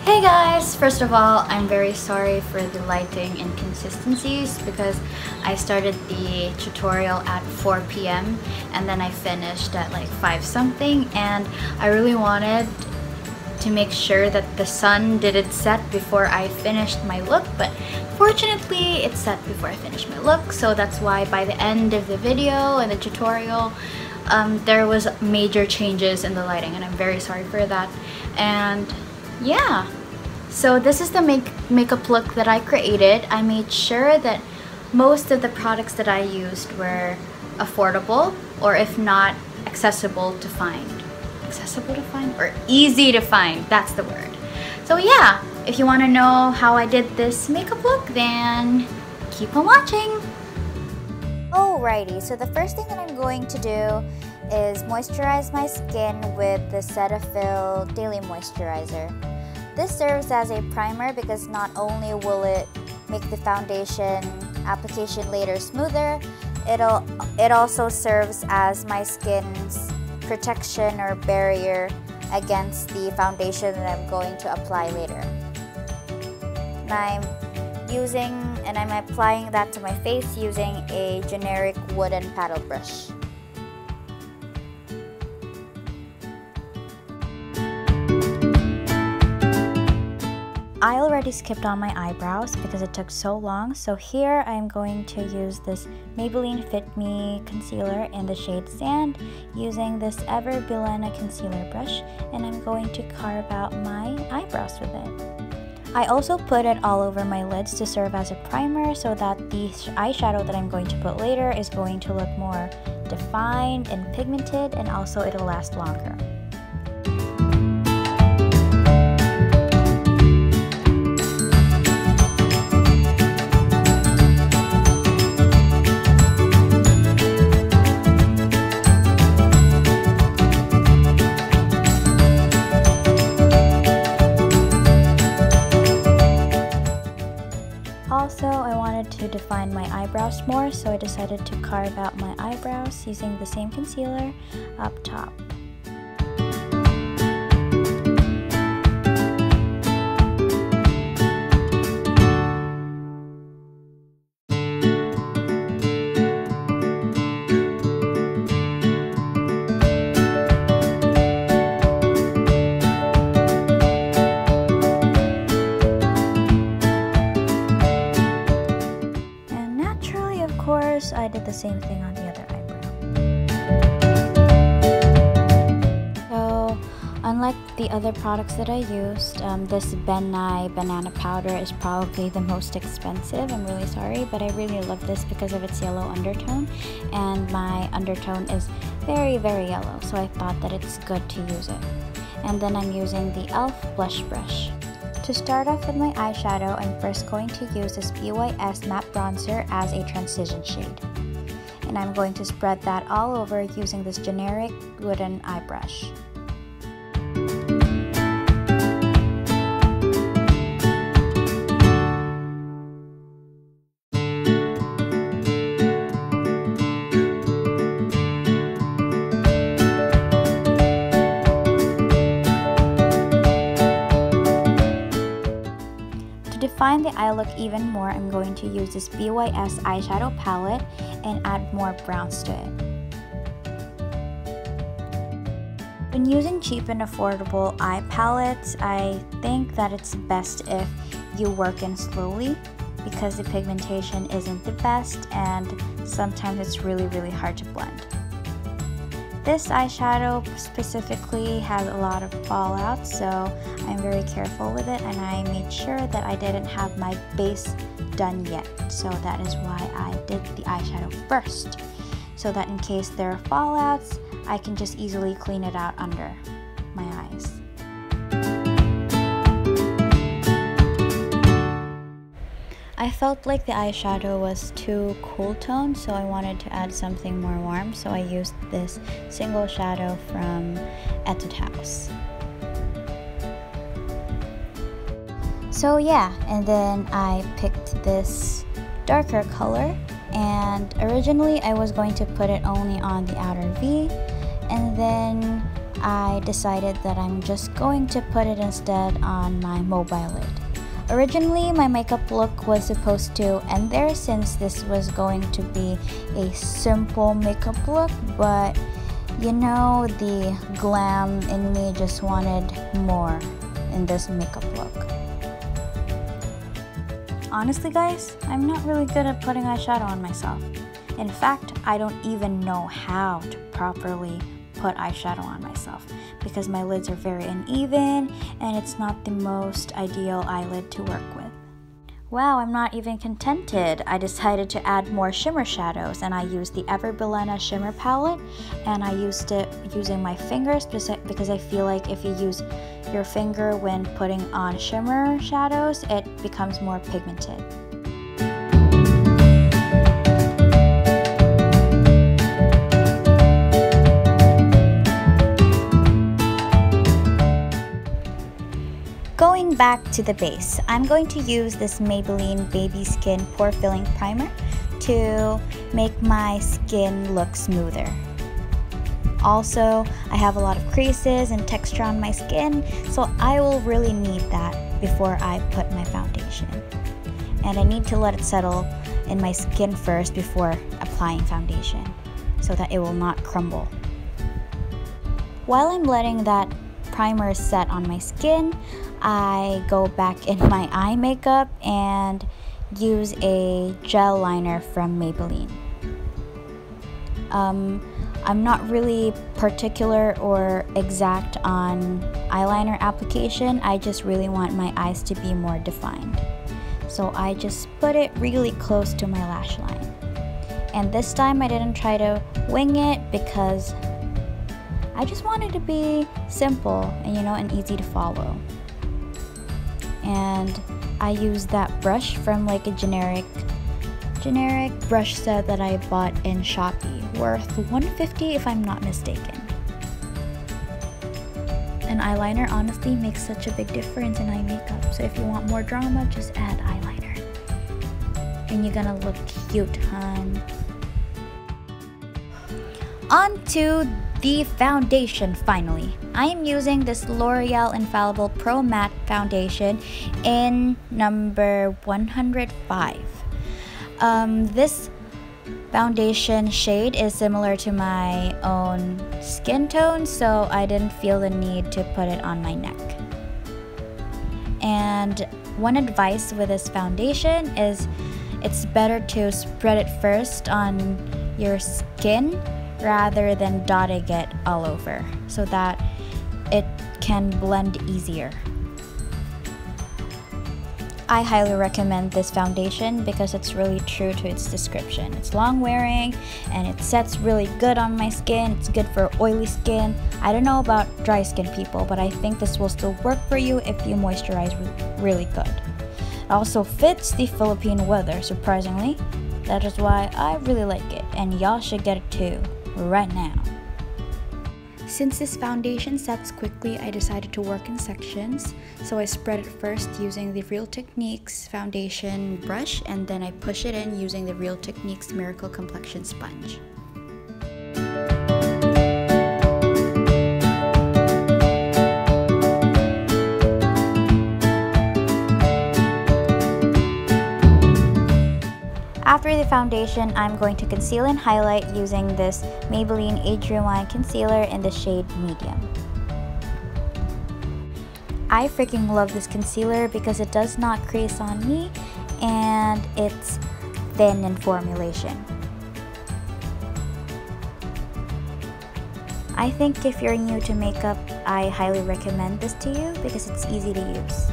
Hey guys! First of all, I'm very sorry for the lighting inconsistencies because I started the tutorial at 4 p.m. and then I finished at like 5 something, and I really wanted to make sure that the sun didn't set before I finished my look, but fortunately it set before I finished my look, so that's why by the end of the video and the tutorial there was major changes in the lighting, and I'm very sorry for that. And yeah, so this is the makeup look that I created. I made sure that most of the products that I used were affordable, or if not, accessible to find. Accessible to find? Or easy to find, that's the word. So yeah, if you want to know how I did this makeup look, then keep on watching. Alrighty, so the first thing that I'm going to do is moisturize my skin with the Cetaphil Daily Moisturizer. This serves as a primer because not only will it make the foundation application later smoother, it also serves as my skin's protection or barrier against the foundation that I'm going to apply later. And I'm applying that to my face using a generic wooden paddle brush. I already skipped on my eyebrows because it took so long, so here I'm going to use this Maybelline FitMe concealer in the shade Sand using this Bilena concealer brush, and I'm going to carve out my eyebrows with it. I also put it all over my lids to serve as a primer so that the eyeshadow that I'm going to put later is going to look more defined and pigmented, and also it'll last longer. Also, I wanted to define my eyebrows more, so I decided to carve out my eyebrows using the same concealer up top. I did the same thing on the other eyebrow. So, unlike the other products that I used, this Benai banana powder is probably the most expensive. I'm really sorry, but I really love this because of its yellow undertone, and my undertone is very, very yellow, so I thought that it's good to use it. And then I'm using the e.l.f. blush brush. To start off with my eyeshadow, I'm first going to use this BYS matte bronzer as a transition shade. And I'm going to spread that all over using this generic wooden eye brush. To define the eye look even more, I'm going to use this BYS eyeshadow palette and add more browns to it. When using cheap and affordable eye palettes, I think that it's best if you work in slowly because the pigmentation isn't the best and sometimes it's really, really hard to blend. This eyeshadow specifically has a lot of fallout, so I'm very careful with it, and I made sure that I didn't have my base done yet. So that is why I did the eyeshadow first, so that in case there are fallouts, I can just easily clean it out under my eyes. I felt like the eyeshadow was too cool toned, so I wanted to add something more warm, so I used this single shadow from Etude house. So yeah, and then I picked this darker color, and originally I was going to put it only on the outer V, and then I decided that I'm just going to put it instead on my mobile lid. Originally, my makeup look was supposed to end there since this was going to be a simple makeup look, but you know, the glam in me just wanted more in this makeup look. Honestly guys, I'm not really good at putting eyeshadow on myself. In fact, I don't even know how to properly put eyeshadow on myself because my lids are very uneven and it's not the most ideal eyelid to work with. Wow, I'm not even contented. I decided to add more shimmer shadows and I used the Bilena shimmer palette and I used it using my fingers because I feel like if you use your finger when putting on shimmer shadows, it becomes more pigmented. Going back to the base, I'm going to use this Maybelline Baby Skin Pore Filling Primer to make my skin look smoother. Also, I have a lot of creases and texture on my skin, so I will really need that before I put my foundation. And I need to let it settle in my skin first before applying foundation so that it will not crumble. While I'm letting that primer set on my skin, I go back in my eye makeup and use a gel liner from Maybelline. I'm not really particular or exact on eyeliner application. I just really want my eyes to be more defined. So I just put it really close to my lash line. And this time I didn't try to wing it because I just wanted to be simple and and easy to follow. And I used that brush from like a generic brush set that I bought in Shopee, worth $150 if I'm not mistaken. An eyeliner honestly makes such a big difference in eye makeup, so if you want more drama, just add eyeliner. And you're gonna look cute, hon. On to the foundation finally. I am using this L'Oreal Infallible Pro Matte Foundation in number 105. This foundation shade is similar to my own skin tone, so I didn't feel the need to put it on my neck. And one advice with this foundation is it's better to spread it first on your skin rather than dotting it all over so that it can blend easier. I highly recommend this foundation because it's really true to its description. It's long wearing and it sets really good on my skin. It's good for oily skin. I don't know about dry skin people, but I think this will still work for you if you moisturize really good. It also fits the Philippine weather, surprisingly. That is why I really like it, and y'all should get it too, right now. Since this foundation sets quickly, I decided to work in sections. So I spread it first using the Real Techniques foundation brush, and then I push it in using the Real Techniques Miracle Complexion Sponge. After the foundation, I'm going to conceal and highlight using this Maybelline Age Rewind Concealer in the shade Medium. I freaking love this concealer because it does not crease on me and it's thin in formulation. I think if you're new to makeup, I highly recommend this to you because it's easy to use.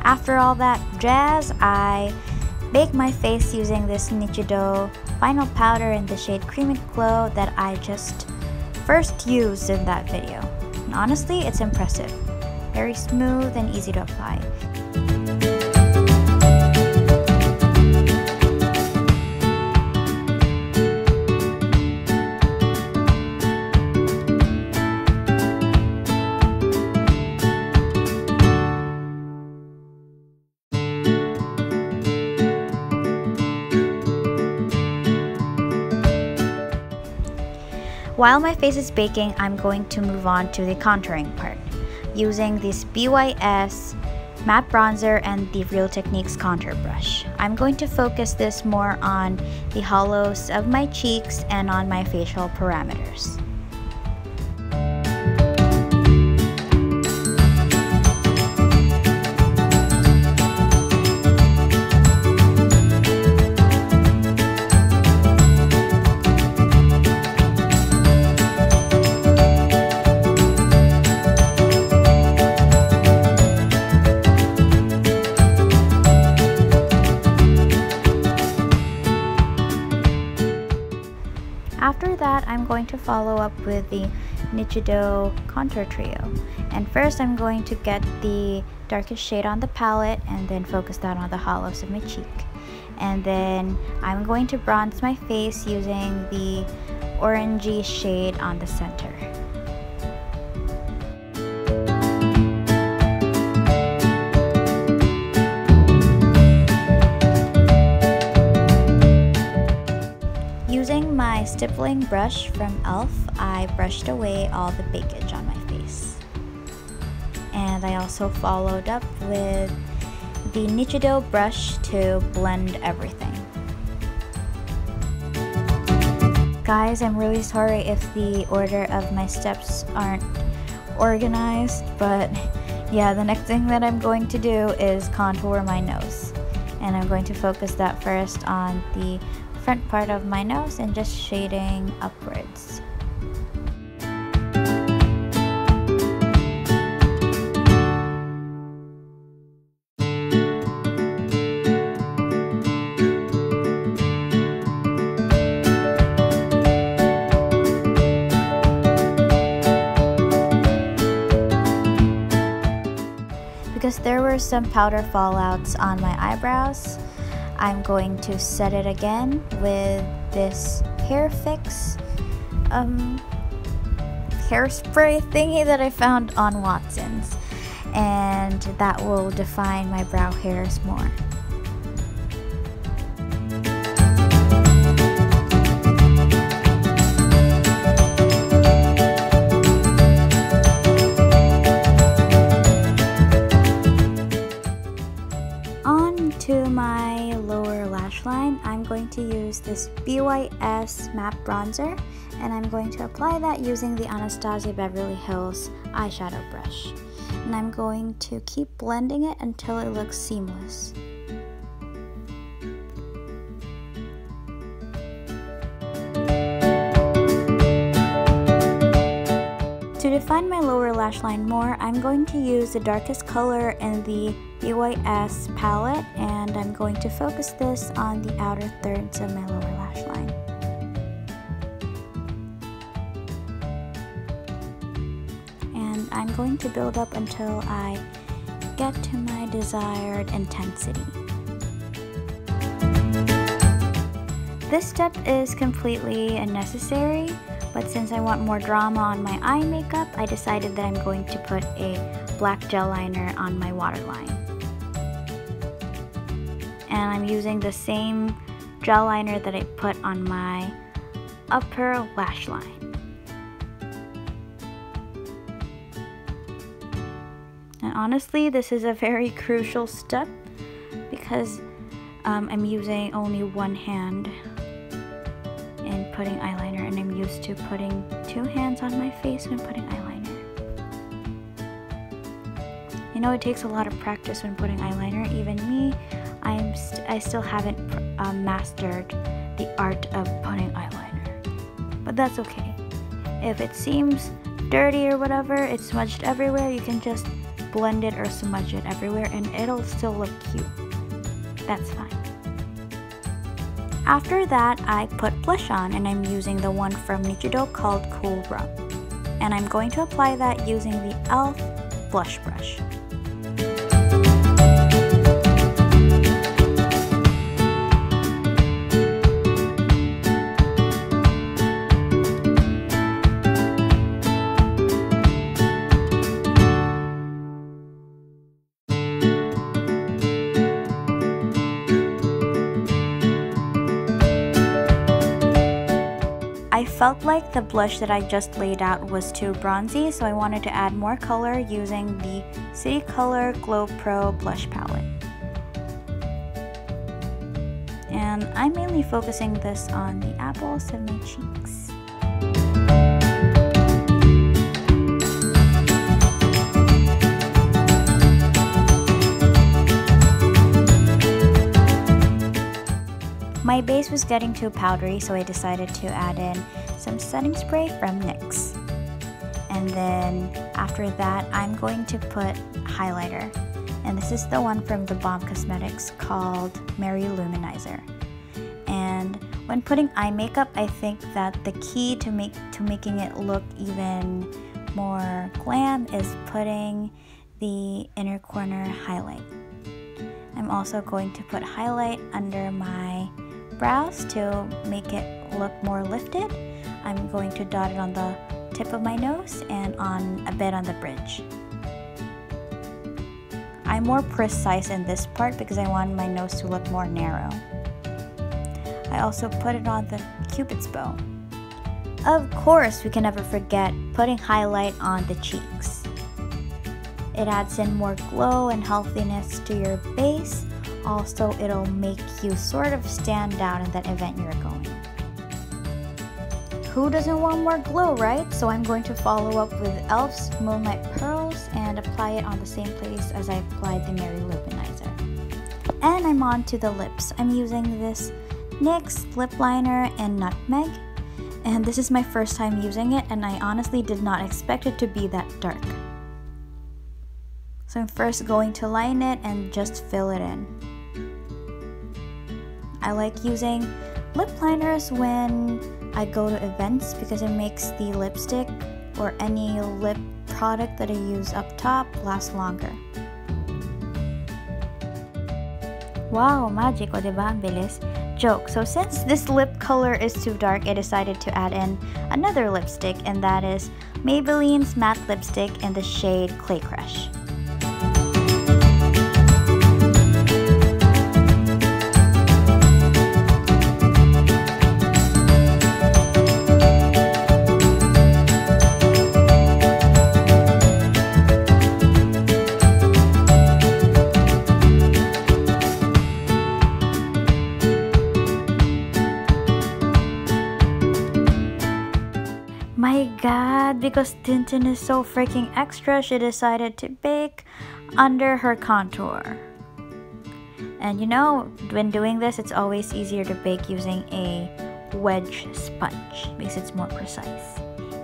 After all that jazz, I bake my face using this Etude final powder in the shade Creamy Glow that I just first used in that video. And honestly, it's impressive. Very smooth and easy to apply. While my face is baking, I'm going to move on to the contouring part. Using this BYS matte bronzer and the Real Techniques contour brush. I'm going to focus this more on the hollows of my cheeks and on my facial parameters. After that, I'm going to follow up with the Etude Contour Trio. And first, I'm going to get the darkest shade on the palette and then focus that on the hollows of my cheek. And then I'm going to bronze my face using the orangey shade on the center. Using my stippling brush from e.l.f., I brushed away all the bakage on my face. And I also followed up with the Etude brush to blend everything. Guys, I'm really sorry if the order of my steps aren't organized, but yeah, the next thing that I'm going to do is contour my nose. And I'm going to focus that first on the front part of my nose and just shading upwards. Because there were some powder fallouts on my eyebrows, I'm going to set it again with this HairFix hairspray thingy that I found on Watson's, and that will define my brow hairs more. To my lower lash line, I'm going to use this BYS matte bronzer, and I'm going to apply that using the Anastasia Beverly Hills eyeshadow brush. And I'm going to keep blending it until it looks seamless. To define my lower lash line more, I'm going to use the darkest color in the BYS palette, and I'm going to focus this on the outer thirds of my lower lash line. And I'm going to build up until I get to my desired intensity. This step is completely unnecessary, but since I want more drama on my eye makeup, I decided that I'm going to put a black gel liner on my waterline. And I'm using the same gel liner that I put on my upper lash line. And honestly, this is a very crucial step because I'm using only one hand in putting eyeliner, and I'm used to putting two hands on my face when putting eyeliner. You know, it takes a lot of practice when putting eyeliner. Even me, I still haven't mastered the art of putting eyeliner. But that's okay. If it seems dirty or whatever, it's smudged everywhere, you can just blend it or smudge it everywhere and it'll still look cute. That's fine. After that, I put blush on, and I'm using the one from Etude called Cool Rum. And I'm going to apply that using the e.l.f. blush brush. I felt like the blush that I just laid out was too bronzy, so I wanted to add more color using the City Color Glow Pro blush palette. And I'm mainly focusing this on the apples of my cheeks. My base was getting too powdery, so I decided to add in some setting spray from NYX. And then after that, I'm going to put highlighter. And this is the one from the Balm Cosmetics called Merry Luminizer. And when putting eye makeup, I think that the key to making it look even more glam is putting the inner corner highlight. I'm also going to put highlight under my brows to make it look more lifted. I'm going to dot it on the tip of my nose and on a bit on the bridge. I'm more precise in this part because I want my nose to look more narrow. I also put it on the Cupid's bow. Of course, we can never forget putting highlight on the cheeks. It adds in more glow and healthiness to your base. Also, it'll make you sort of stand out in that event you're going. Who doesn't want more glow, right? So I'm going to follow up with e.l.f.'s Moonlight Pearls and apply it on the same place as I applied the Merry Luminizer. And I'm on to the lips. I'm using this NYX lip liner in Nutmeg. And this is my first time using it, and I honestly did not expect it to be that dark. So I'm first going to line it and just fill it in. I like using lip liners when I go to events because it makes the lipstick or any lip product that I use up top last longer. Wow, magic, o diba? Ang bilis. Joke. So since this lip color is too dark, I decided to add in another lipstick, and that is Maybelline's matte lipstick in the shade Clay Crush. My god, because Tintin is so freaking extra, she decided to bake under her contour. And you know, when doing this, it's always easier to bake using a wedge sponge because it's more precise.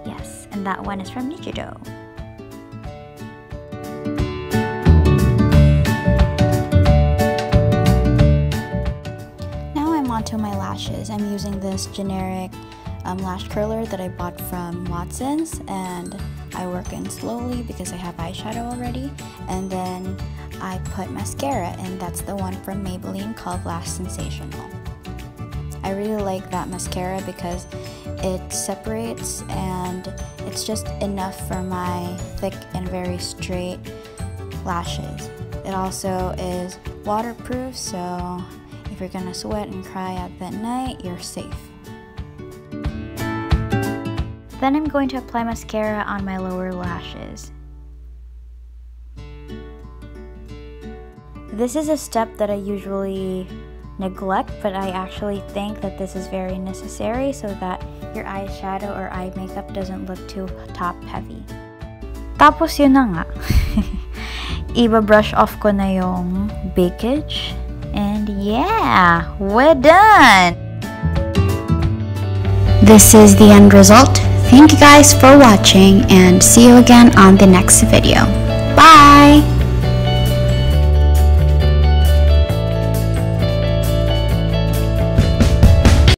Yes, and that one is from Etude. Now I'm onto my lashes. I'm using this generic lash curler that I bought from Watson's, and I work in slowly because I have eyeshadow already. And then I put mascara, and that's the one from Maybelline called Lash Sensational. I really like that mascara because it separates and it's just enough for my thick and very straight lashes. It also is waterproof, so if you're gonna sweat and cry at that night, you're safe. Then I'm going to apply mascara on my lower lashes. This is a step that I usually neglect, but I actually think that this is very necessary so that your eyeshadow or eye makeup doesn't look too top heavy. Tapos yun na nga. Iba-brush off ko na yung bakage. And yeah, we're done! This is the end result. Thank you guys for watching, and see you again on the next video. Bye! Bye!